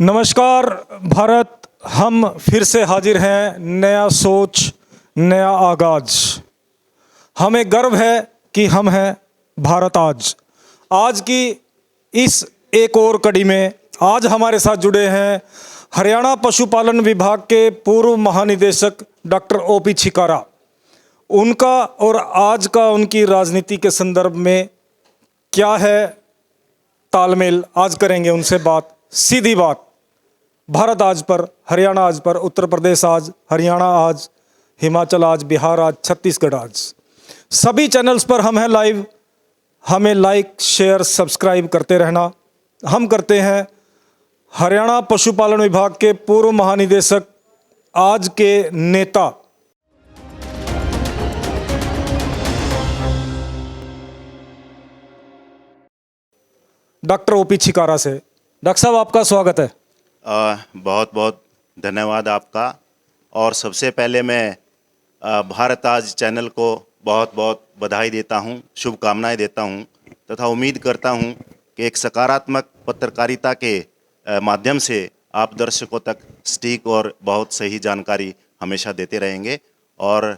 नमस्कार भारत, हम फिर से हाजिर हैं। नया सोच, नया आगाज। हमें गर्व है कि हम हैं भारत आज। आज की इस एक और कड़ी में आज हमारे साथ जुड़े हैं हरियाणा पशुपालन विभाग के पूर्व महानिदेशक डॉक्टर ओपी छिकारा। उनका और आज का उनकी राजनीति के संदर्भ में क्या है तालमेल, आज करेंगे उनसे बात। सीधी बात, भारत आज पर, हरियाणा आज पर, उत्तर प्रदेश आज, हरियाणा आज, हिमाचल आज, बिहार आज, छत्तीसगढ़ आज। सभी चैनल्स पर हम हैं लाइव। हमें लाइक, शेयर, सब्सक्राइब करते रहना। हम करते हैं हरियाणा पशुपालन विभाग के पूर्व महानिदेशक, आज के नेता डॉक्टर ओपी छिकारा से। डॉक्टर साहब, आपका स्वागत है। बहुत बहुत धन्यवाद आपका। और सबसे पहले मैं भारत आज चैनल को बहुत बहुत बधाई देता हूं, शुभकामनाएं देता हूं तथा उम्मीद करता हूं कि एक सकारात्मक पत्रकारिता के माध्यम से आप दर्शकों तक सटीक और बहुत सही जानकारी हमेशा देते रहेंगे। और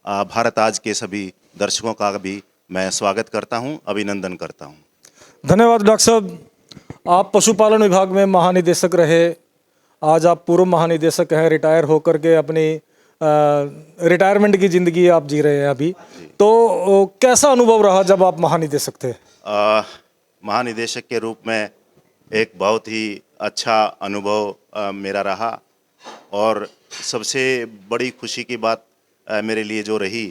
भारत आज के सभी दर्शकों का भी मैं स्वागत करता हूं, अभिनंदन करता हूं। धन्यवाद डॉक्टर साहब। आप पशुपालन विभाग में महानिदेशक रहे, आज आप पूर्व महानिदेशक हैं, रिटायर होकर के अपनी रिटायरमेंट की ज़िंदगी आप जी रहे हैं अभी। तो कैसा अनुभव रहा जब आप महानिदेशक थे? महानिदेशक के रूप में एक बहुत ही अच्छा अनुभव मेरा रहा। और सबसे बड़ी खुशी की बात मेरे लिए जो रही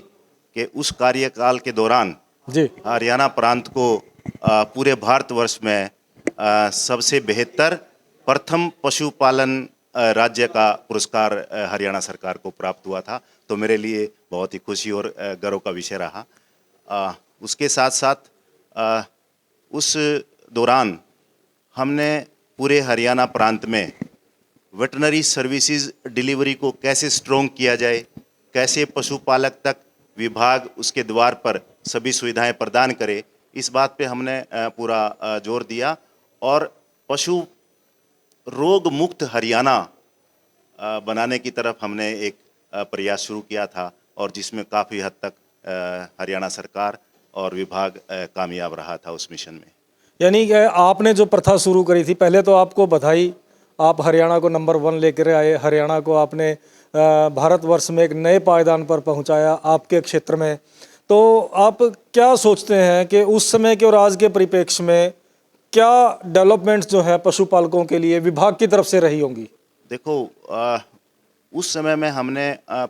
कि उस कार्यकाल के दौरान जी, हरियाणा प्रांत को पूरे भारतवर्ष में सबसे बेहतर प्रथम पशुपालन राज्य का पुरस्कार हरियाणा सरकार को प्राप्त हुआ था। तो मेरे लिए बहुत ही खुशी और गर्व का विषय रहा। उसके साथ साथ उस दौरान हमने पूरे हरियाणा प्रांत में वेटनरी सर्विसेज डिलीवरी को कैसे स्ट्रॉन्ग किया जाए, कैसे पशुपालक तक विभाग उसके द्वार पर सभी सुविधाएं प्रदान करे, इस बात पे हमने पूरा जोर दिया। और पशु रोग मुक्त हरियाणा बनाने की तरफ हमने एक प्रयास शुरू किया था, और जिसमें काफ़ी हद तक हरियाणा सरकार और विभाग कामयाब रहा था उस मिशन में। यानी कि आपने जो प्रथा शुरू करी थी, पहले तो आपको बधाई, आप हरियाणा को नंबर 1 लेकर आए। हरियाणा को आपने भारतवर्ष में एक नए पायदान पर पहुंचाया आपके क्षेत्र में। तो आप क्या सोचते हैं कि उस समय के और आज के परिप्रेक्ष्य में क्या डेवलपमेंट्स जो है पशुपालकों के लिए विभाग की तरफ से रही होंगी? देखो, उस समय में हमने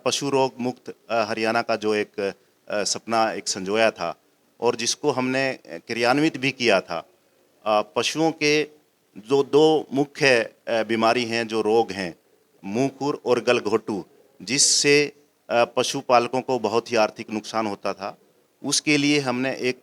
पशु रोग मुक्त हरियाणा का जो एक सपना एक संजोया था, और जिसको हमने क्रियान्वित भी किया था। पशुओं के जो 2 मुख्य बीमारी हैं, जो रोग हैं, मुंह खुर और गलघोटू, जिससे पशुपालकों को बहुत ही आर्थिक नुकसान होता था। उसके लिए हमने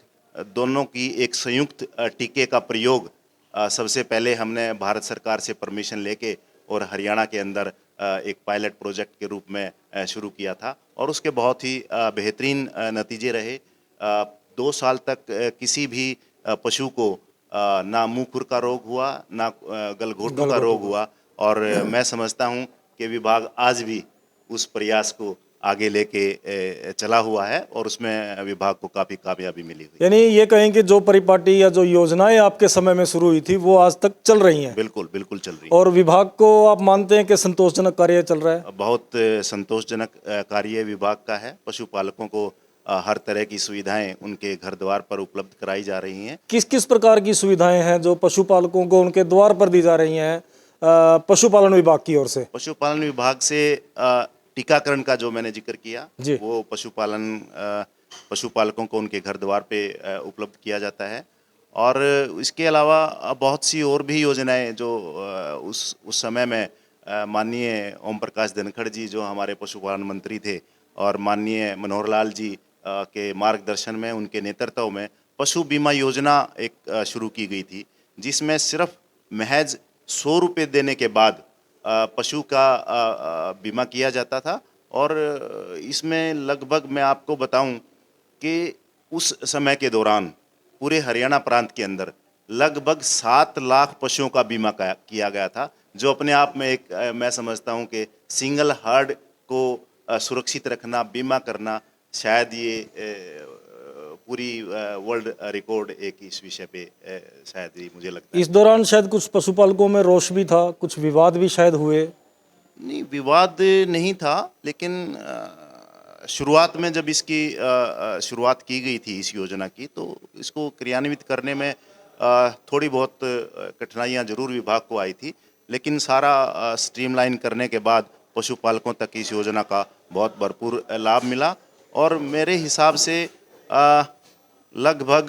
दोनों की एक संयुक्त टीके का प्रयोग सबसे पहले हमने भारत सरकार से परमिशन लेके और हरियाणा के अंदर एक पायलट प्रोजेक्ट के रूप में शुरू किया था, और उसके बहुत ही बेहतरीन नतीजे रहे। 2 साल तक किसी भी पशु को ना मुंह खुर का रोग हुआ, ना गलघोटू का रोग हुआ। और मैं समझता हूं कि विभाग आज भी उस प्रयास को आगे लेके चला हुआ है, और उसमें विभाग को काफ़ी कामयाबी मिली हुई। यानी ये कहें कि जो परिपाटी या जो योजनाएं आपके समय में शुरू हुई थी वो आज तक चल रही हैं? बिल्कुल बिल्कुल चल रही है। और विभाग को आप मानते हैं कि संतोषजनक कार्य चल रहा है? बहुत संतोषजनक कार्य विभाग का है। पशुपालकों को हर तरह की सुविधाएं उनके घर द्वार पर उपलब्ध कराई जा रही हैं। किस किस प्रकार की सुविधाएं हैं जो पशुपालकों को उनके द्वार पर दी जा रही हैं पशुपालन विभाग की ओर से? पशुपालन विभाग से टीकाकरण का जो मैंने जिक्र किया, वो पशुपालकों को उनके घर द्वार पे उपलब्ध किया जाता है। और इसके अलावा बहुत सी और भी योजनाएं जो उस समय में माननीय ओम प्रकाश धनखड़ जी, जो हमारे पशुपालन मंत्री थे, और माननीय मनोहर लाल जी के मार्गदर्शन में, उनके नेतृत्व में पशु बीमा योजना एक शुरू की गई थी, जिसमें सिर्फ महज 100 रुपये देने के बाद पशु का बीमा किया जाता था। और इसमें लगभग मैं आपको बताऊं कि उस समय के दौरान पूरे हरियाणा प्रांत के अंदर लगभग 7 लाख पशुओं का बीमा किया गया था, जो अपने आप में एक मैं समझता हूँ कि सिंगल हर्ड को सुरक्षित रखना, बीमा करना, शायद ये पूरी वर्ल्ड रिकॉर्ड एक इस विषय पे शायद ये मुझे लगता है। इस दौरान शायद कुछ पशुपालकों में रोष भी था, कुछ विवाद भी शायद हुए। नहीं, विवाद नहीं था, लेकिन शुरुआत में जब इसकी शुरुआत की गई थी इस योजना की, तो इसको क्रियान्वित करने में थोड़ी बहुत कठिनाइयां जरूर विभाग को आई थी, लेकिन सारा स्ट्रीमलाइन करने के बाद पशुपालकों तक इस योजना का बहुत भरपूर लाभ मिला। और मेरे हिसाब से लगभग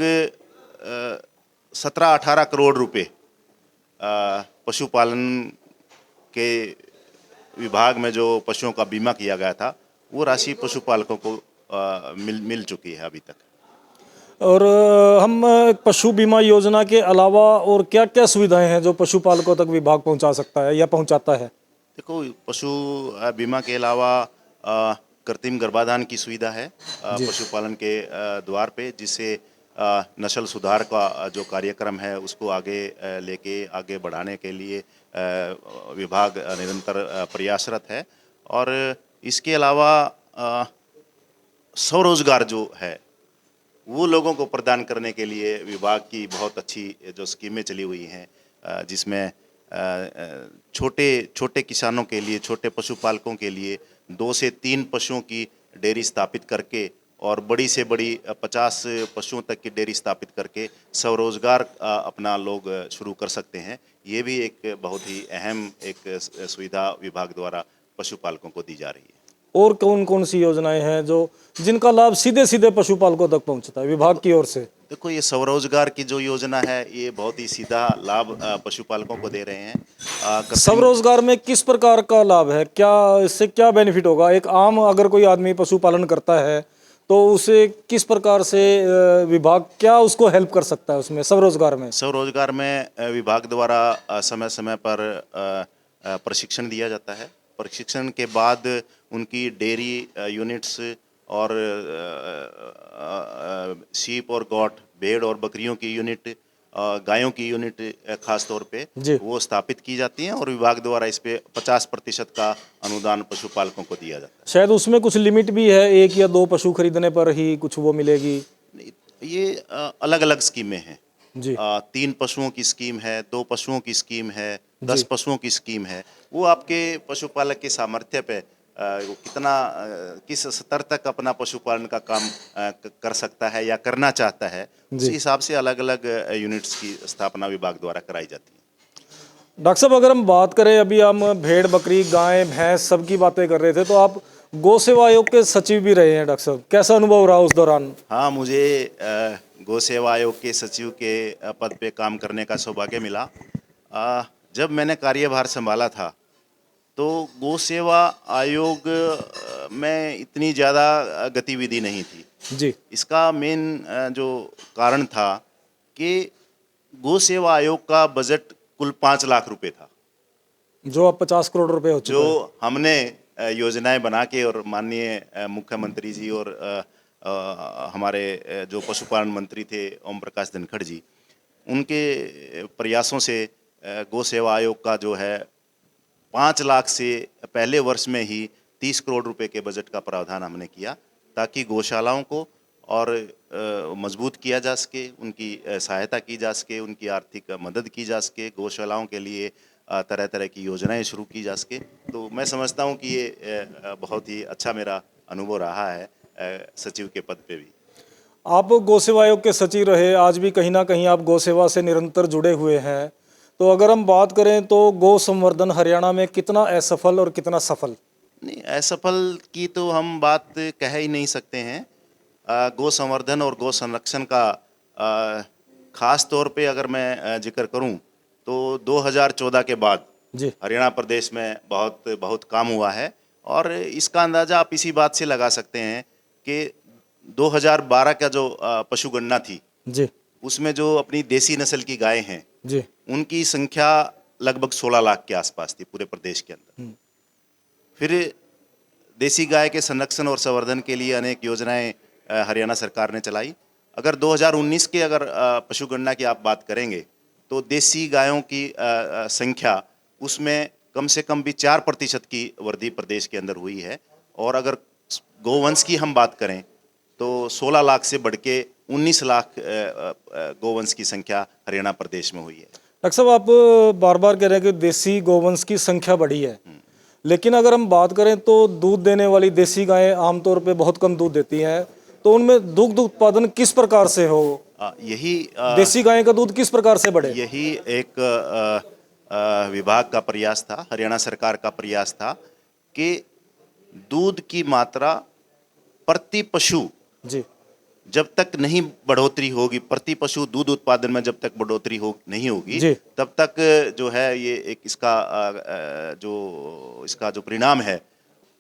17-18 करोड़ रुपए पशुपालन के विभाग में जो पशुओं का बीमा किया गया था, वो राशि पशुपालकों को मिल चुकी है अभी तक। और हम पशु बीमा योजना के अलावा और क्या क्या सुविधाएं हैं जो पशुपालकों तक विभाग पहुंचा सकता है या पहुंचाता है? देखो, पशु बीमा के अलावा कृत्रिम गर्भाधान की सुविधा है पशुपालन के द्वार पे, जिससे नस्ल सुधार का जो कार्यक्रम है उसको आगे लेके आगे बढ़ाने के लिए विभाग निरंतर प्रयासरत है। और इसके अलावा स्वरोजगार जो है वो लोगों को प्रदान करने के लिए विभाग की बहुत अच्छी जो स्कीमें चली हुई हैं, जिसमें छोटे छोटे किसानों के लिए, छोटे पशुपालकों के लिए 2 से 3 पशुओं की डेयरी स्थापित करके और बड़ी से बड़ी 50 पशुओं तक की डेयरी स्थापित करके स्वरोजगार अपना लोग शुरू कर सकते हैं। ये भी एक बहुत ही अहम एक सुविधा विभाग द्वारा पशुपालकों को दी जा रही है। और कौन कौन सी योजनाएं हैं जो जिनका लाभ सीधे सीधे पशुपालकों तक पहुंचता है विभाग की ओर से? देखो, ये स्वरोजगार की जो योजना है ये बहुत ही सीधा लाभ पशुपालकों को दे रहे हैं। स्वरोजगार में किस प्रकार का लाभ है, क्या इससे क्या बेनिफिट होगा? एक आम अगर कोई आदमी पशुपालन करता है तो उसे किस प्रकार से विभाग क्या उसको हेल्प कर सकता है उसमें स्वरोजगार में? स्वरोजगार में विभाग द्वारा समय समय पर प्रशिक्षण दिया जाता है। प्रशिक्षण के बाद उनकी डेयरी यूनिट्स और शीप और गॉट, भेड़ और बकरियों की यूनिट, गायों की यूनिट खास तौर पे वो स्थापित की जाती हैं, और विभाग द्वारा इस पे 50% का अनुदान पशुपालकों को दिया जाता है। शायद उसमें कुछ लिमिट भी है, 1 या 2 पशु खरीदने पर ही कुछ वो मिलेगी? ये अलग अलग स्कीमें हैं जी। 3 पशुओं की स्कीम है, 2 पशुओं की स्कीम है, 10 पशुओं की स्कीम है। वो आपके पशुपालक के सामर्थ्य पे वो कितना किस स्तर तक अपना पशुपालन का काम कर सकता है या करना चाहता है, उस हिसाब से अलग अलग यूनिट्स की स्थापना विभाग द्वारा कराई जाती है। डॉक्टर साहब, अगर हम बात करें, अभी हम भेड़, बकरी, गाय, भैंस सब की बातें कर रहे थे, तो आप गौ सेवा आयोग के सचिव भी रहे हैं डॉक्टर साहब, कैसा अनुभव रहा उस दौरान? हाँ, मुझे गौ सेवा आयोग के सचिव के पद पे काम करने का सौभाग्य मिला। जब मैंने कार्यभार संभाला था तो गौ सेवा आयोग में इतनी ज़्यादा गतिविधि नहीं थी जी। इसका मेन जो कारण था कि गौ सेवा आयोग का बजट कुल 5 लाख रुपए था, जो अब 50 करोड़ रुपए हो चुका है। जो हमने योजनाएं बना के और माननीय मुख्यमंत्री जी और हमारे जो पशुपालन मंत्री थे ओम प्रकाश धनखड़ जी, उनके प्रयासों से गौ सेवा आयोग का जो है 5 लाख से पहले वर्ष में ही 30 करोड़ रुपए के बजट का प्रावधान हमने किया, ताकि गौशालाओं को और मजबूत किया जा सके, उनकी सहायता की जा सके, उनकी आर्थिक मदद की जा सके, गौशालाओं के लिए तरह तरह की योजनाएं शुरू की जा सके। तो मैं समझता हूं कि ये बहुत ही अच्छा मेरा अनुभव रहा है सचिव के पद पे भी। आप गौ सेवा आयोग के सचिव रहे, आज भी कहीं ना कहीं आप गौ सेवा से निरंतर जुड़े हुए हैं, तो अगर हम बात करें तो गौ संवर्धन हरियाणा में कितना असफल और कितना सफल? नहीं, असफल की तो हम बात कह ही नहीं सकते हैं। गौ संवर्धन और गौ संरक्षण का खास तौर पे अगर मैं जिक्र करूं तो 2014 के बाद जी। हरियाणा प्रदेश में बहुत काम हुआ है, और इसका अंदाज़ा आप इसी बात से लगा सकते हैं कि 2012 का जो पशुगणना थी जी। उसमें जो अपनी देसी नस्ल की गायें हैं जी। उनकी संख्या लगभग 16 लाख के आसपास थी पूरे प्रदेश के अंदर। फिर देसी गाय के संरक्षण और संवर्धन के लिए अनेक योजनाएं हरियाणा सरकार ने चलाई। अगर 2019 के अगर पशुगणना की आप बात करेंगे तो देसी गायों की संख्या उसमें कम से कम भी 4% की वृद्धि प्रदेश के अंदर हुई है। और अगर गोवंश की हम बात करें तो 16 लाख से बढ़ के 19 लाख गोवंश की संख्या हरियाणा प्रदेश में हुई है। डॉक्टर साहब, आप बार बार कह रहे हैं कि देसी गोवंश की संख्या बढ़ी है, लेकिन अगर हम बात करें तो दूध देने वाली देसी गायें आमतौर पे बहुत कम दूध देती हैं, तो उनमें दुग्ध उत्पादन किस प्रकार से हो? यही देसी गाय का दूध किस प्रकार से बढ़े? यही एक विभाग का प्रयास था, हरियाणा सरकार का प्रयास था कि दूध की मात्रा प्रति पशु जी जब तक नहीं बढ़ोतरी होगी, प्रति पशु दूध उत्पादन में जब तक बढ़ोतरी नहीं होगी, जी। तब तक जो है ये एक इसका जो परिणाम है,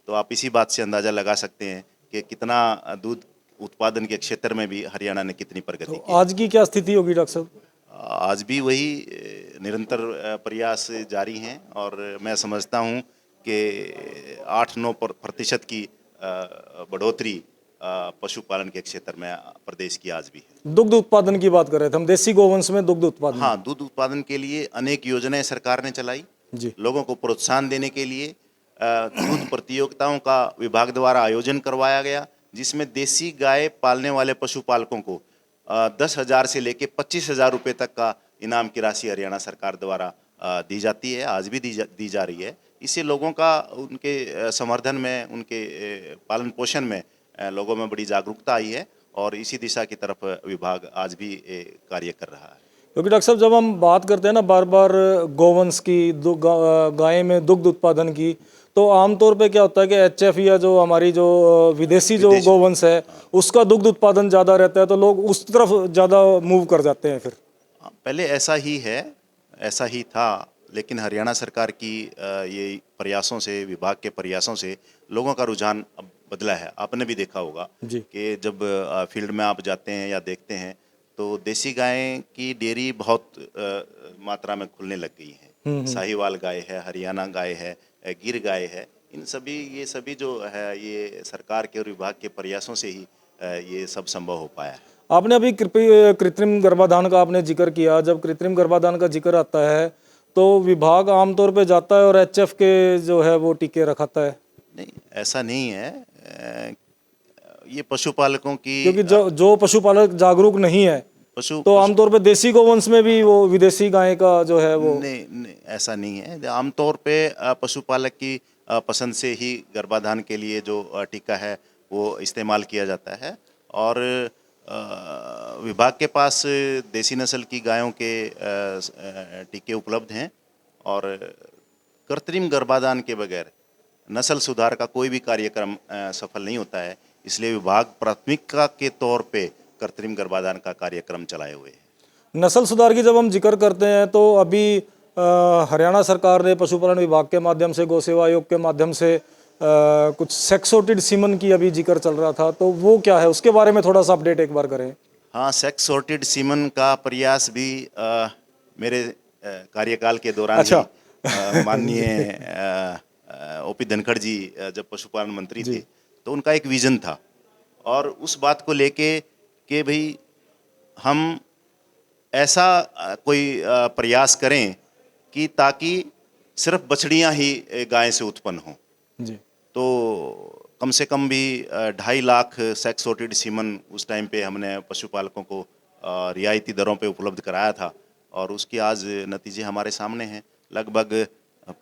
तो आप इसी बात से अंदाजा लगा सकते हैं कि कितना दूध उत्पादन के क्षेत्र में भी हरियाणा ने कितनी प्रगति की। आज की क्या स्थिति होगी डॉक्टर साहब? आज भी वही निरंतर प्रयास जारी हैं और मैं समझता हूं कि 8-9% की बढ़ोतरी पशुपालन के क्षेत्र में प्रदेश की आज भी है। दुग्ध उत्पादन की बात कर रहे थे हम, देसी गोवंश में दुग्ध उत्पादन। हाँ, दूध उत्पादन के लिए अनेक योजनाएं सरकार ने चलाई। जी। लोगों को प्रोत्साहन देने के लिए दूध प्रतियोगिताओं का विभाग द्वारा आयोजन करवाया गया, जिसमें देसी गाय पालने वाले पशुपालकों को 10,000 से लेके 25,000 रुपये तक का इनाम की राशि हरियाणा सरकार द्वारा दी जाती है, आज भी दी जा रही है। इससे लोगों का उनके समर्थन में, उनके पालन पोषण में लोगों में बड़ी जागरूकता आई है और इसी दिशा की तरफ विभाग आज भी कार्य कर रहा है। क्योंकि डॉक्टर साहब, जब हम बात करते हैं ना बार बार गोवंश की, गाय में दुग्ध उत्पादन की, तो आमतौर पे क्या होता है कि एचएफ या जो हमारी जो विदेशी जो गोवंश है उसका दुग्ध उत्पादन ज़्यादा रहता है, तो लोग उस तरफ ज़्यादा मूव कर जाते हैं। फिर पहले ऐसा ही है, ऐसा ही था, लेकिन हरियाणा सरकार की ये प्रयासों से, विभाग के प्रयासों से लोगों का रुझान अब बदला है। आपने भी देखा होगा कि जब फील्ड में आप जाते हैं या देखते हैं तो देसी गाय की डेयरी बहुत मात्रा में खुलने लग गई है। साहिवाल गाय है, हरियाणा गाय है, गिर गाय है। ये सभी जो है ये सरकार के और विभाग के प्रयासों से ही ये सब संभव हो पाया है। आपने अभी कृत्रिम गर्भाधान का आपने जिक्र किया। जब कृत्रिम गर्भाधान का जिक्र आता है तो विभाग आमतौर पे जाता है और एचएफ के जो है वो टीके रखाता है? नहीं, ऐसा नहीं है। ये पशुपालकों की, क्योंकि जो पशुपालक जागरूक नहीं है तो आमतौर पे देसी गोवंश में भी वो विदेशी गाय का जो है वो नहीं, ऐसा नहीं है। आमतौर पे पशुपालक की पसंद से ही गर्भाधान के लिए जो टीका है वो इस्तेमाल किया जाता है और विभाग के पास देसी नस्ल की गायों के टीके उपलब्ध हैं और कृत्रिम गर्भाधान के बगैर नस्ल सुधार का कोई भी कार्यक्रम सफल नहीं होता है। इसलिए विभाग प्राथमिकता के तौर पे कृत्रिम गर्भाधान का कार्यक्रम चलाए हुए हैं। नस्ल सुधार की जब हम जिक्र करते हैं तो अभी हरियाणा सरकार ने पशुपालन विभाग के माध्यम से, गौ सेवा आयोग के माध्यम से कुछ सेक्स-सॉर्टेड सीमन की अभी जिक्र चल रहा था, तो वो क्या है, उसके बारे में थोड़ा सा अपडेट एक बार करें। हाँ, सेक्स-सॉर्टेड सीमन का प्रयास भी मेरे कार्यकाल के दौरान ही माननीय ओपी धनखड़ जी जब पशुपालन मंत्री थे तो उनका एक विजन था और उस बात को लेके कि भाई हम ऐसा कोई प्रयास करें कि ताकि सिर्फ बछड़ियां ही गाय से उत्पन्न हों। जी। तो कम से कम भी 2.5 लाख सेक्स सॉर्टेड सीमन उस टाइम पे हमने पशुपालकों को रियायती दरों पे उपलब्ध कराया था और उसकी आज नतीजे हमारे सामने हैं। लगभग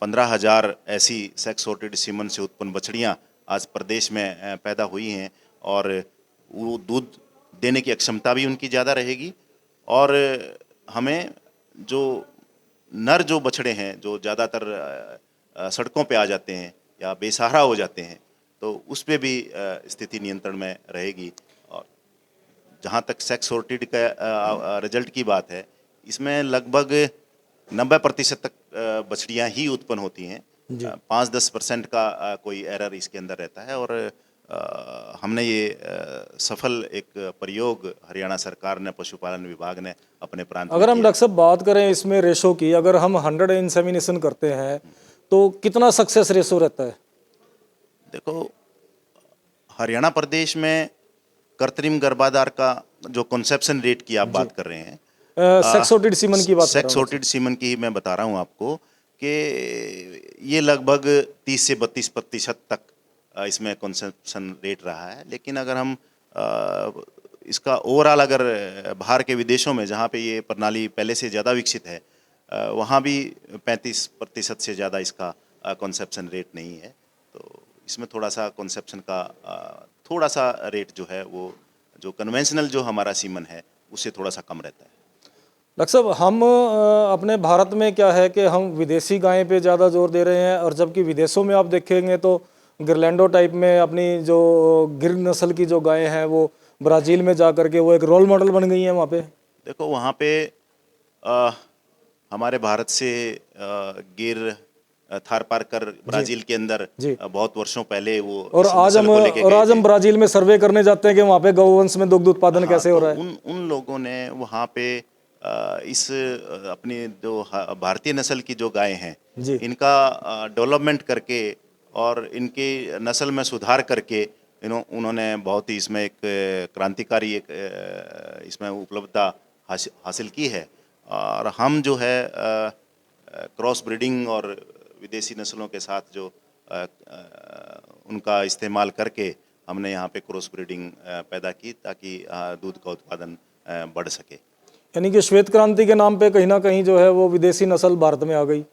15,000 ऐसी सेक्स सॉर्टेड सीमन से उत्पन्न बछड़ियां आज प्रदेश में पैदा हुई हैं और वो दूध देने की क्षमता भी उनकी ज़्यादा रहेगी और हमें जो नर जो बछड़े हैं जो ज़्यादातर सड़कों पे आ जाते हैं या बेसहारा हो जाते हैं तो उस पर भी स्थिति नियंत्रण में रहेगी। और जहाँ तक सेक्स सॉर्टेड का रिजल्ट की बात है, इसमें लगभग 90% तक बछड़ियाँ ही उत्पन्न होती हैं। 5-10% का कोई एरर इसके अंदर रहता है और हमने ये सफल एक प्रयोग हरियाणा सरकार ने, पशुपालन विभाग ने अपने प्रांत में अगर हम डॉक्टर साहब बात करें इसमें रेशो की, अगर हम 100 इंसेमिनेशन करते हैं तो कितना सक्सेस रेशो रहता है? देखो, हरियाणा प्रदेश में कृत्रिम गर्भाधान का जो कंसेप्शन रेट की आप बात कर रहे हैं, सेक्स सॉर्टेड सीमन की बात, सेक्स सॉर्टेड सीमन की मैं बता रहा हूँ आपको कि ये लगभग 30 से 32% तक इसमें कंजप्शन रेट रहा है। लेकिन अगर हम इसका ओवरऑल अगर बाहर के विदेशों में जहाँ पे ये प्रणाली पहले से ज़्यादा विकसित है, वहाँ भी 35% से ज़्यादा इसका कंजप्शन रेट नहीं है। तो इसमें थोड़ा सा कंजप्शन का थोड़ा सा रेट जो है वो जो कन्वेंशनल जो हमारा सीमन है उससे थोड़ा सा कम रहता है। डॉक्टर साहब, हम अपने भारत में क्या है कि हम विदेशी गाय पे ज़्यादा जोर दे रहे हैं, और जबकि विदेशों में आप देखेंगे तो गिरलैंडो टाइप में अपनी जो गिर नस्ल की जो गायें हैं वो ब्राज़ील में जा कर के वो एक रोल मॉडल बन गई हैं वहाँ पे। देखो वहाँ पे अ, हमारे भारत से गिर थारपारकर ब्राज़ील के अंदर जी। बहुत वर्षों पहले वो और इस आज नस्ल हम को लेके और गए आज थे। हम ब्राज़ील में सर्वे करने जाते हैं कि वहाँ पे गौवंश में दुग्ध उत्पादन हाँ, कैसे हो तो रहा है। उन उन लोगों ने वहाँ पे इस अपनी जो भारतीय नस्ल की जो गायें हैं जी। इनका डेवलपमेंट करके और इनकी नस्ल में सुधार करके उन्होंने बहुत ही इसमें एक क्रांतिकारी एक इसमें उपलब्धता हासिल की है। और हम जो है क्रॉस ब्रीडिंग और विदेशी नस्लों के साथ जो उनका इस्तेमाल करके हमने यहाँ पे क्रॉस ब्रीडिंग पैदा की ताकि दूध का उत्पादन बढ़ सके। यानी कि श्वेत क्रांति के नाम पे कहीं ना कहीं जो है वो विदेशी नस्ल भारत में आ गई।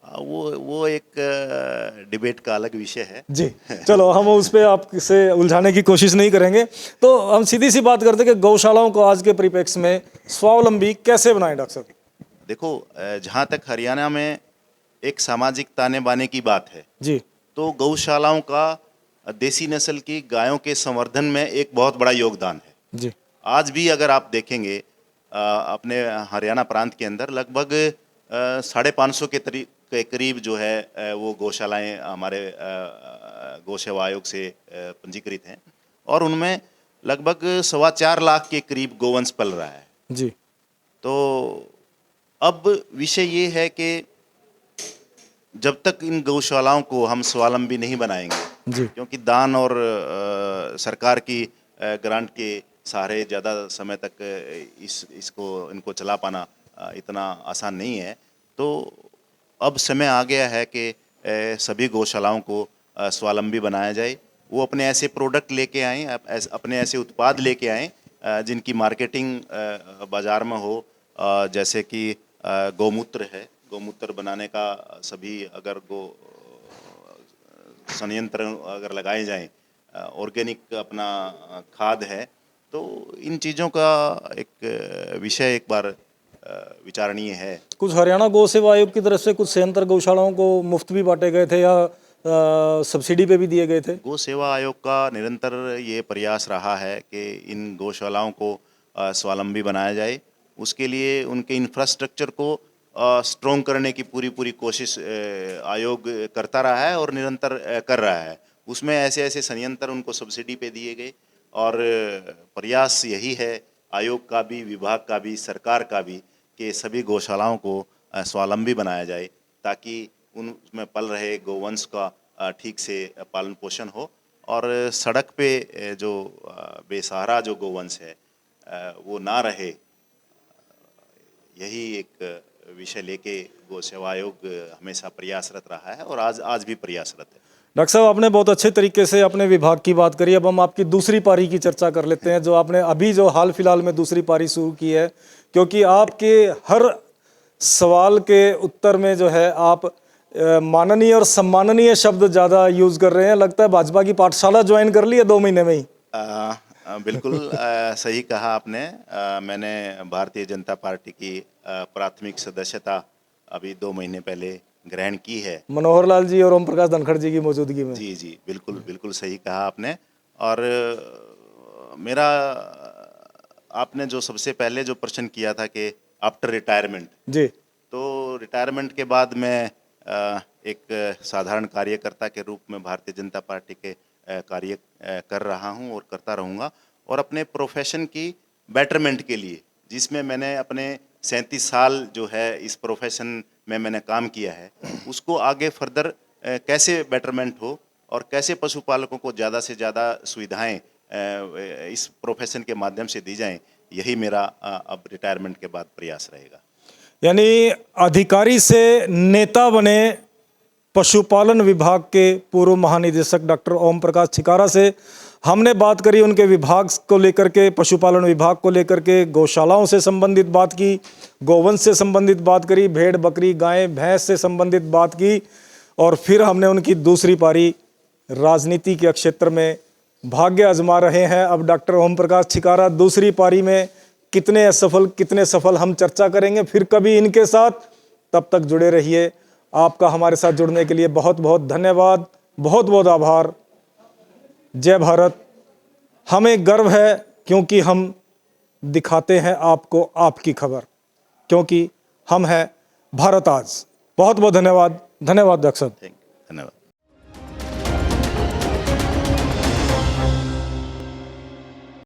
वो एक डिबेट का अलग विषय है। जी, चलो हम उस पे आपसे उलझाने की कोशिश नहीं करेंगे। तो हम सीधी सी बात करते हैं कि गौशालाओं को आज के परिप्रेक्ष्य में स्वावलंबी कैसे बनाएं डॉक्टर साहब। देखो जहाँ तक हरियाणा में एक सामाजिक ताने बाने की बात है, जी। तो गौशालाओं का देसी नस्ल की गायों के संवर्धन में एक बहुत बड़ा योगदान है। जी। आज भी अगर आप देखेंगे अपने हरियाणा प्रांत के अंदर लगभग 550 के करीब जो है वो गौशालाएं हमारे गौ सेवा आयोग से पंजीकृत हैं, और उनमें लगभग 4.25 लाख के करीब गोवंश पल रहा है। जी। तो अब विषय ये है कि जब तक इन गौशालाओं को हम स्वावलंबी नहीं बनाएंगे, जी। क्योंकि दान और सरकार की ग्रांट के सहारे ज़्यादा समय तक इनको चला पाना इतना आसान नहीं है। तो अब समय आ गया है कि सभी गौशालाओं को स्वावलंबी बनाया जाए। वो अपने ऐसे प्रोडक्ट लेके आएँ, अपने ऐसे उत्पाद लेके आएँ जिनकी मार्केटिंग बाज़ार में हो। जैसे कि गौमूत्र है, गौमूत्र बनाने का सभी अगर संयंत्र अगर लगाए जाएं, ऑर्गेनिक अपना खाद है, तो इन चीज़ों का एक विषय एक बार विचारणीय है। कुछ हरियाणा गौ सेवा आयोग की तरफ से कुछ संयंत्र गौशालाओं को मुफ्त भी बांटे गए थे या सब्सिडी पे भी दिए गए थे। गौ सेवा आयोग का निरंतर ये प्रयास रहा है कि इन गौशालाओं को स्वावलंबी बनाया जाए। उसके लिए उनके इंफ्रास्ट्रक्चर को स्ट्रॉन्ग करने की पूरी कोशिश आयोग करता रहा है और निरंतर कर रहा है। उसमें ऐसे ऐसे संयंत्र उनको सब्सिडी पे दिए गए, और प्रयास यही है आयोग का भी, विभाग का भी, सरकार का भी, कि सभी गौशालाओं को स्वावलंबी बनाया जाए ताकि उनमें पल रहे गोवंश का ठीक से पालन पोषण हो, और सड़क पे जो बेसहारा जो गोवंश है वो ना रहे। यही एक विषय लेके गौ सेवा आयोग हमेशा प्रयासरत रहा है और आज भी प्रयासरत है। डॉक्टर साहब, आपने बहुत अच्छे तरीके से अपने विभाग की बात करी। अब हम आपकी दूसरी पारी की चर्चा कर लेते हैं, जो आपने अभी जो हाल फिलहाल में दूसरी पारी शुरू की है, क्योंकि आपके हर सवाल के उत्तर में जो है आप माननीय और सम्माननीय शब्द ज़्यादा यूज़ कर रहे हैं। लगता है भाजपा की पाठशाला ज्वाइन कर ली है 2 महीने में ही। बिल्कुल सही कहा आपने। मैंने भारतीय जनता पार्टी की प्राथमिक सदस्यता अभी 2 महीने पहले ग्रहण की है। मनोहर लाल जी और ओम प्रकाश धनखड़ जी की मौजूदगी में। जी जी, बिल्कुल बिल्कुल सही कहा आपने। और मेरा आपने जो सबसे पहले जो प्रश्न किया था कि आफ्टर रिटायरमेंट, जी। तो रिटायरमेंट के बाद मैं एक साधारण कार्यकर्ता के रूप में भारतीय जनता पार्टी के कार्य कर रहा हूं और करता रहूंगा, और अपने प्रोफेशन की बेटरमेंट के लिए, जिसमें मैंने अपने 37 साल जो है इस प्रोफेशन में मैंने काम किया है, उसको आगे फर्दर कैसे बेटरमेंट हो और कैसे पशुपालकों को ज़्यादा से ज़्यादा सुविधाएं इस प्रोफेशन के माध्यम से दी जाएं, यही मेरा अब रिटायरमेंट के बाद प्रयास रहेगा। यानी अधिकारी से नेता बने पशुपालन विभाग के पूर्व महानिदेशक डॉक्टर ओम प्रकाश छिकारा से हमने बात करी, उनके विभाग को लेकर के, पशुपालन विभाग को लेकर के, गौशालाओं से संबंधित बात की, गोवंश से संबंधित बात करी, भेड़ बकरी गाय भैंस से संबंधित बात की, और फिर हमने उनकी दूसरी पारी राजनीति के क्षेत्र में भाग्य आजमा रहे हैं। अब डॉक्टर ओम प्रकाश छिकारा दूसरी पारी में कितने सफल हम चर्चा करेंगे फिर कभी इनके साथ। तब तक जुड़े रहिए। आपका हमारे साथ जुड़ने के लिए बहुत बहुत धन्यवाद, बहुत बहुत आभार। जय भारत। हमें गर्व है क्योंकि हम दिखाते हैं आपको आपकी खबर, क्योंकि हम हैं भारत आज। बहुत बहुत धन्यवाद। धन्यवाद डॉक्टर साहब। धन्यवाद।